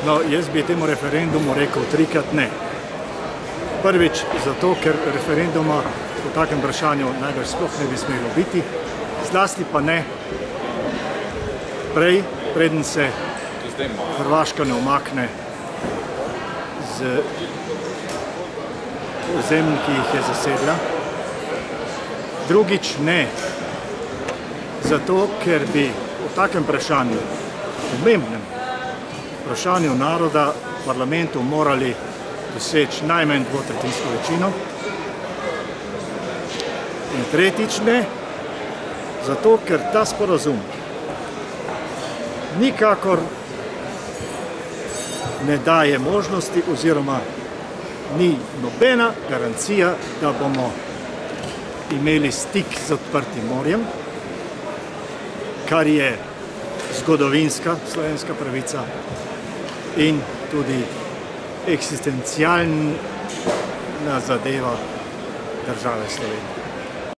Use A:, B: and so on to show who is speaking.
A: No, jaz bi temu referendumu rekel trikrat ne. Prvič zato, ker referenduma v takem vprašanju najbrž sploh ne bi smelo biti, zlasti pa ne prej, preden se Hrvaška ne umakne z ozemlji, ki jih je zasedla. Drugič ne, zato ker bi v takem vprašanju, pomembnem vprašanju naroda, v parlamentu morali doseči najmanj dvotretjinsko večino. In tretjič ne, zato ker ta sporazum nikakor ne daje možnosti oziroma ni nobena garancija, da bomo imeli stik z odprtim morjem, kar je zgodovinska slovenska pravica in tudi eksistencialna zadeva države Slovenije.